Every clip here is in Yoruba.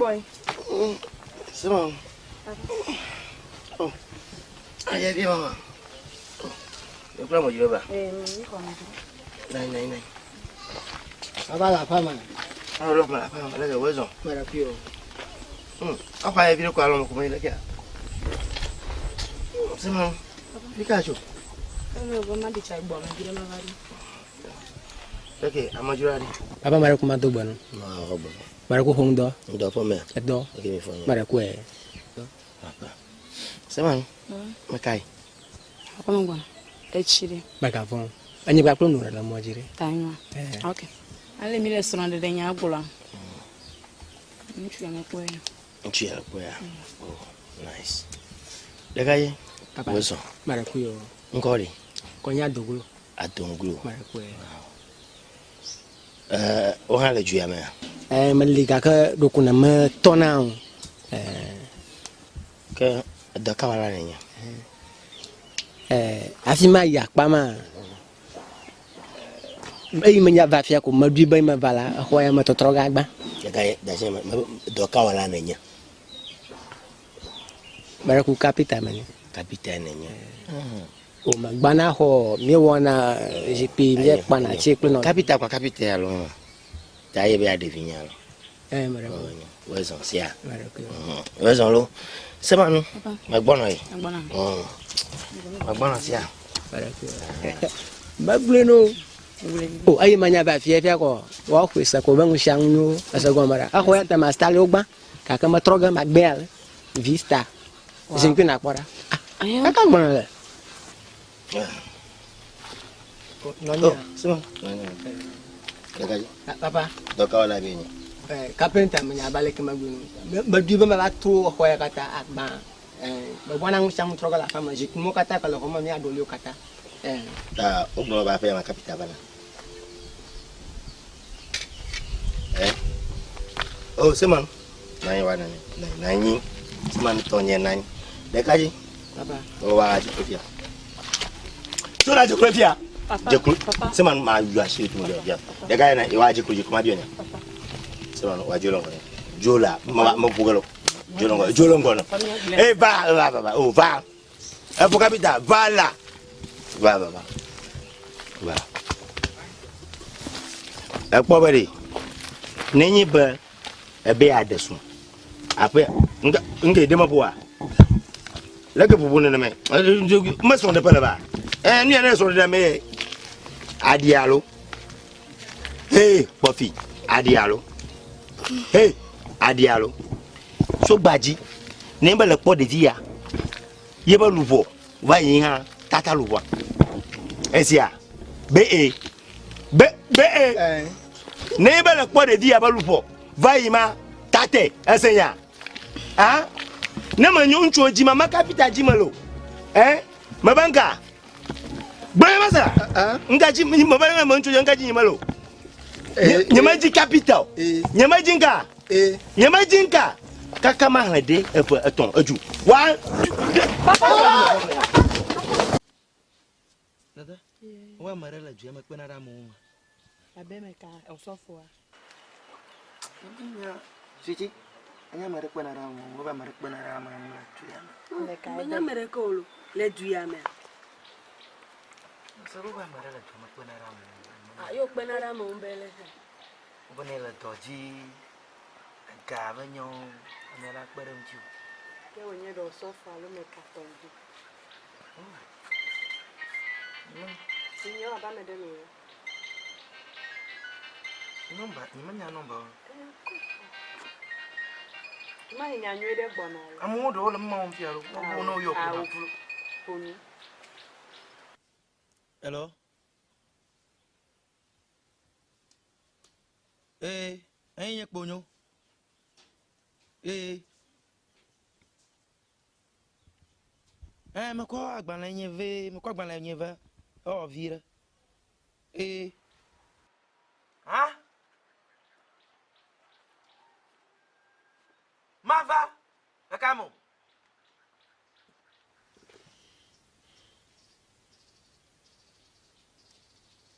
boy. C'est bon. Oh. Aïe, viens, maman. Je prends mon jeu là. Non. Ça va la femme. Ah, l'autre, la femme, elle a raison. Mais la pire. Enfin, elle vient quoi, l'homme, comment il est là? C'est bon. Pikachu. Ok, à ma journée. Papa m'a recommandé bon. Non, bon. M'a recommandé. On doit pas mettre. D'accord. Ok, il faut. M'a recommandé. C'est bon. Ma caille. Papa m'a dit. Et chiri. Bagavon. Ani ba plonu la mo jire. Taïwa. Ok. Allez, mi restaurant de dernier boula. Tu es quoi? Oh, nice. Les gars, papa. Où M'a recommandé. Encore. Konya doglo. À Donglo. M'a recommandé. On a le dieu à mer. Me liga ka do kuna me tona. Que de Kawala Nenya. Afima ya kpama. Ei menya va fia ko madu ba ma bala hoya ma totroga gba. Les gars, d'agir de Kawala Nenya. Bara ku capitaine mani. Capitaine Nenya. O ma gbana ho mi wona jipi mi kpana chekle no. Capitaine quoi, capitaine alors. D'ailleurs, il y a des vignobles. Mara ko. Ouais, c'est ça. Mara ko. Ouais, c'est c'est bon. Ma bonne oeil. Ma bonne c'est ça. Mara ko. Ba bleno. Oh, ai manya ba fia fia ko. Wa ku sa ko bangu shangnu asa go mara. A ho ya ta mastali ogba. Ka ka ma troga ma belle. Vista. Jinki na kwara. Ah, ka gbona le. Non, c'est bon. Papa. Donc, on a bien. Carpenter menya baleke magunu. Ba duba ma to ho ya kata akba. Ba wana ngusang troga la fama jik mo kata kala ko ma mi adolio kata. Ta ogno ba faire ma capitale bana. Oh, c'est man. Nani wana ni. Nani. C'est man tonye nani. Dekaji. Papa. O wa ji kofia. So la ji kofia. Papa. C'est man ma yu ashi tu mo dia. Dekaji na iwa ji kuji kuma bi ne. C'est man wa jolongo. Jola ma bugalo. Jolongo no. Eh va. Oh va. Eh pour capitale, va là. Va. Eh pour bari. Nenyi ba ebe adesu. Après nga de ma boa. La que pour ne me. Me son de pas là-bas. Ni ana son de me. Adialo. Hey, Pofi. Adialo. Hey, Adialo. So baji. Nemba le pot de dia. Yeba luvo. Va yin tata luvo. Esia. Be. Nemba le pot de dia ba luvo. Va yima tate enseignant. Ah? Nema nyoncho jima makapita jimalo. Mabanga. Baya masa. Ngaji mabanga moncho ngaji jimalo. Nyamaji capital. Nyamaji nka. Nyamaji nka. Kaka mahlade eton aju. Wa. Papa. Nada. Wa marela ju ma kwena ramu. Abemeka osofo. Siti. Anya mere kwena ramu, wa mere kwena ramu na tu ya. Anya mere ko lo le du ya me. So wa marela ju ma kwena ramu. Ayo kwena ramu mbele. Bonela doji. Gavanyo, me la kperemju. Ke wonye do sofa lo me katonji. Sinyo aba me de lo. Number, ni manya number. Ma nya nwe de gbona. Amu do le mma on fiaro. O no yo ko. Hello. Enye kponyo. Me ko agbanla enye ve. O vira. Ah? Mava. Akamo.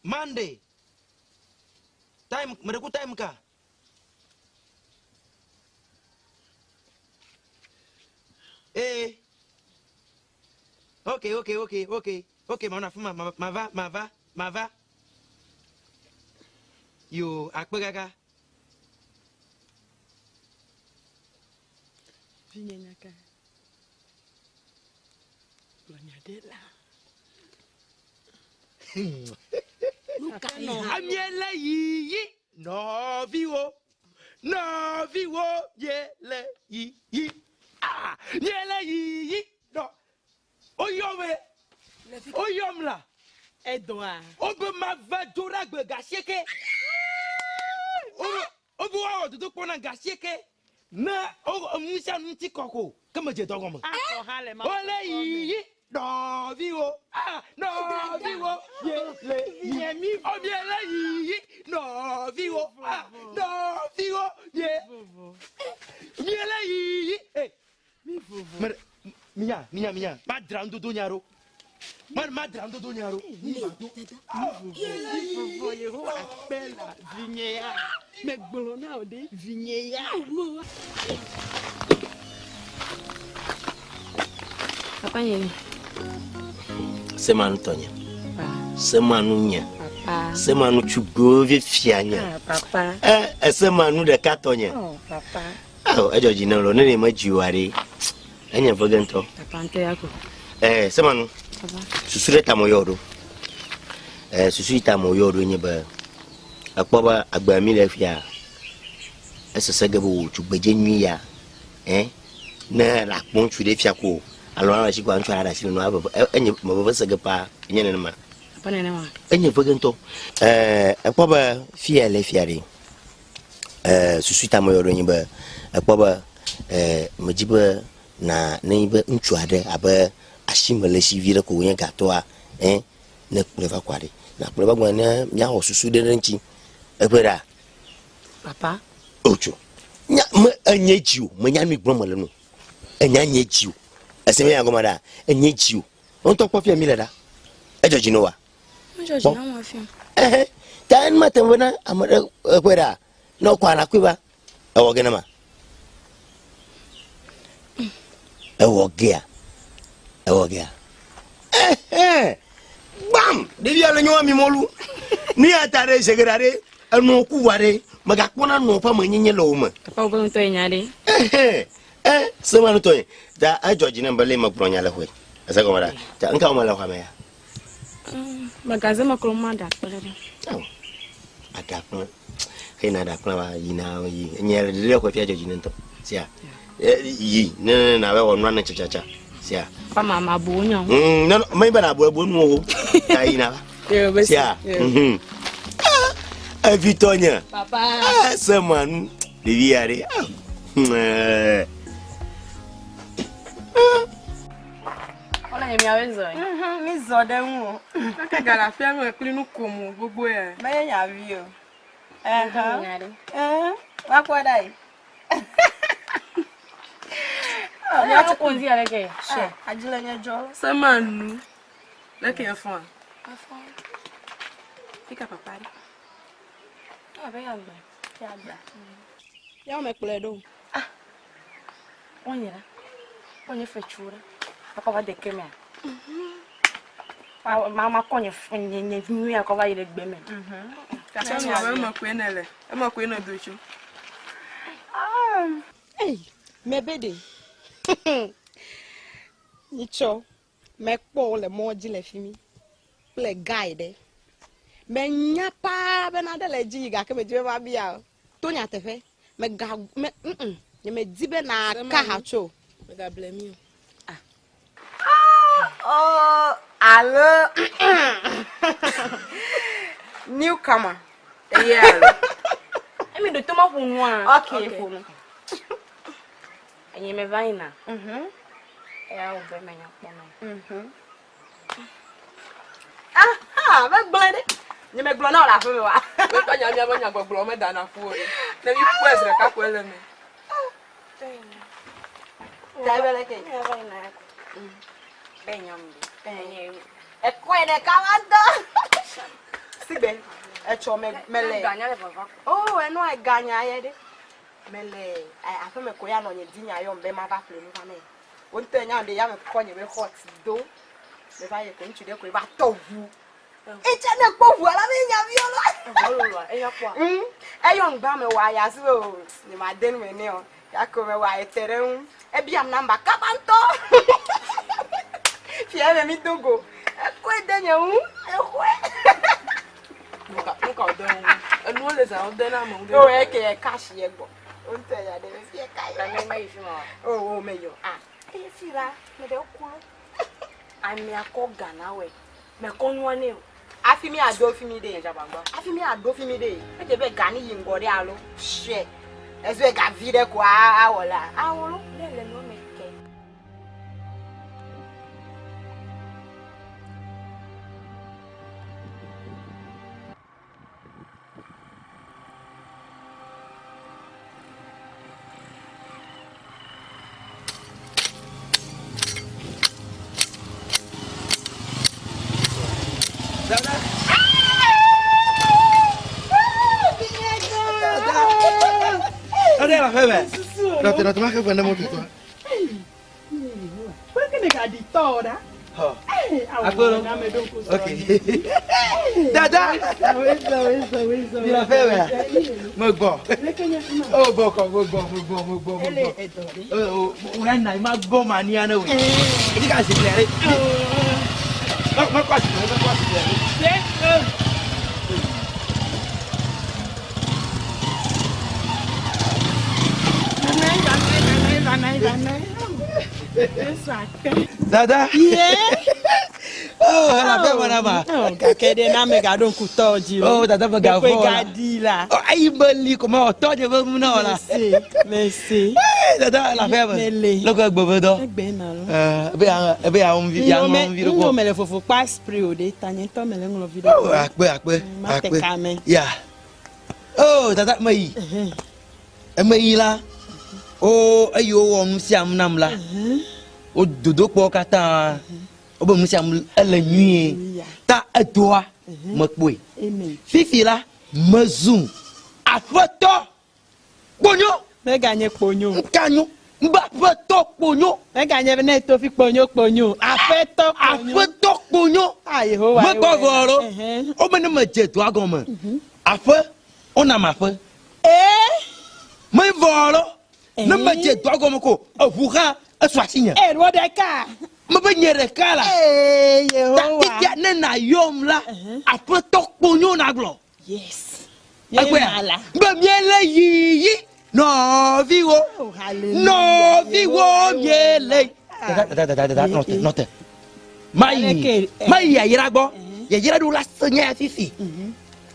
Monday. Time, mereku time ka. Eh. Ok, mon enfant, ma va. Yo, akpegaga. Vinyaka. Banyadela. Amiela yi. No viwo, yele yi. Ah, yele yi. No. Oyom la. Edouard. Obe ma va dora gbe gasieke. Obe wa odudu pona gasieke. Na o musa nti koko. Kama je dogo mo. Ole yi. No viwo. Ah, no viwo. Yele yi. Obiela yi. No viwo. Ah, no viwo. Yele yi. Eh. Mi vovo. Minya. Ma drando do nyaro. Ma drando do nyaro. Mi vovo yero apela vinyea. Me gbolona ode vinyea. Papa yeli. Semanu tonya. Semanu nya. Papa. Semanu chugove fianya. Papa. Semanu de katonya. Oh, papa. Oh, ejoji na lo ne ma jiware. Enya vogento. Papa ante yako. Semanu. Papa. Susure tamoyodo. Susu tamoyodo nyeba. Akpoba agbami le fia. Esesegebo chugbeje nwiya. Na la pon chude fia ko. Alors je suis en train de dire que je ne pas Ese me agomada enye jiu on to kofia mi leda ejoji no wa ejoji na mo afia tan matemna amada kwera no kwala kwiba ewoge na ma ewoge bam debi ala nyo mi molu ni atare segrare anu kuware magakpona no pa manyenye lo ma papa obo nto enyade semanu toy da a George nambale makronya la hoy asa ko mara ta nka o mala khama ya magaze makroma da pere adapno hena da plan yina yi nyere dire ko fia George nto sia yi na we wonu na chachacha sia pa mama bu nyon no mai bana bu nu o ta yina sia Vitonya papa semanu de viare Ola yemi awezo mi zo de won ka gara fi anu ekuri nu komo gbogbo e me ya wi o wa ko dai ya ko nzi ale ke she ajile nya jo semanu leke afan fika papa ri abe ya gba ya me kule do onye fechura papa va de kemia mama konye funye nyu ya ko va ile gbe me ka se mi awe mo ku enele e mo ku eno dochu me bede nicho me po le moji le fimi le guide me nyapa be na de le ji ga ke me jibe ba bia to nya tefe me ga me me dibe na ka ha cho me ga blame you oh allo newcomer yeah emi do toma funu a okay funu enye me vaina ya o be me nya pono me blende ni me glo na la fe wa we ka nya mi abanya gbogbo me da na fu ori na mi ku esre ka ku ele mi ta bele ke ya vaina benyam enye e ko ene kawando sigbe e cho mele ganya le papa oh e no e ganya ye de mele afa me ko ya no nye dinya yo mbe ma ba fle nu fa me On tient des yams quand il me hot d'eau. Mais va y comme tu dis que va tout vous. Et tu n'es pas vous à la violon. Et y a quoi? Et yon ba me wa ya so. Ni ma den me ne o. Ya ko me wa etere. E bi am namba kabanto. Fia me mi Togo. E ko denye un. E ko. Nunca o deu. Não lhes a ordena mão. O é que é cash ye go. On te ya de me fie kai. Também mais isso, Oh, meio. Ah. E fira, me deu culo. a me akoga na we. Me konwa ne. Afimi ado fimi de jabagba. Afimi ado fimi de. E je be gani yingore alo. She. Ezo e ga vire ko awola. Awolo. Lele no me ke. Allez, la femme. Non, tu m'as fait prendre mon tuto. Por que nega di toda? Agora. Ok. Dada. Il a fait, ouais. Me bon. Oh, bon. Ele é dori. Oh, on ma bon mania, non. Il dit qu'à se plaire. Non, quoi, Dada. Yeah. Oh, la femme, madame. Oh, kakede na me ga don ku toji. Oh, dada me ga Depois ga di la. Oh, aí beli como o todo vamos não lá. Merci. Dada la femme. Lo ko gbo do. Egbe na lo. Ebe a on vi ya on vi Ngo ko. me le fofo pa spray o de tanye to me le ngo video. Oh, akpe. Ya. Oh, dada mai. Mai la. Oh, ayo on siam nam la. O dodo po kata. O bo siam ele nuit. Ta atoa me kwe. Amen. Fifi la me zoom. Afoto. Bonyo. Me gagner ponyo. Kanyo. Mba foto ponyo. Me gagner na to fi ponyo. Afeto ponyo. Afoto ponyo. Aye ho wa. Me ko voro. O me me je to agoma. Afa ona ma fa. Me voro. Ne me je to agoma ko. Avuka aswasinya. Wo de ka. Me be nyere kala. Yehowa. Ta ne na yom la. Afoto ponyo na glo. Yes. Agbe. Be miele yi. No vivo. Oh, hallelujah. No vivo miele. Dada, note. Mai ya yira gbo. Ya yira du la sonya fifi.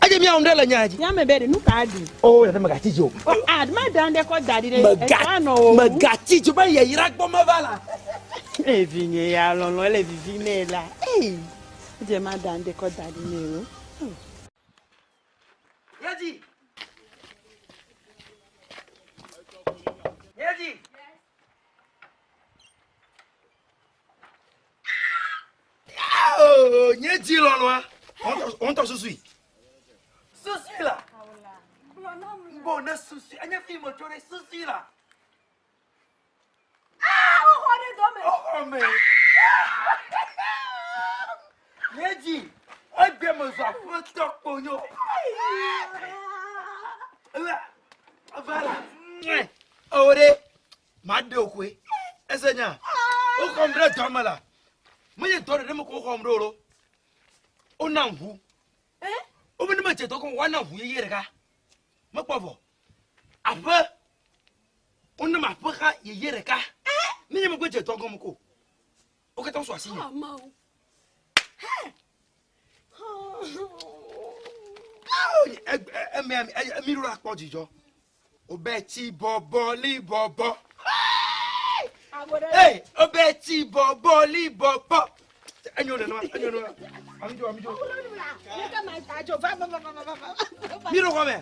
Aje mi on de la nyaji. Ya me be nu ka di. Oh, ya me gati jo. Oh, ad ma dan de ko daddy de. Me gati jo ba ya yira gbo me vala. E vinye ya lolo ele vivine la. Je ma dan de ko daddy ne o. Yaji. Oh, Yaji lolo. On t'en soucie. Soucie là. Bon, ne soucie. Anya fi mo tore soucie là. Oh, mais. Yaji. Agbe mo so foto ponyo. Là. Voilà. Ore. Made okwe. Esenya. O kombre tomala. Moye tore de mo ko kombre oro. O nanhu. O me ma cheto ko wana hu yere ka. Mo povo. Afa. O ne ma paka yere ka. Ni mo ko cheto ko mo ko. O ke to so asinya. Mi rura pọ̀ jíjọ. O bẹ ti bọ̀bọ̀ lí bọ̀bọ̀. O bẹ ti bọ̀bọ̀ lí bọ̀bọ̀. Ẹyin o lè lọ, àmìjọ. Mi rò kọ́ mẹ́.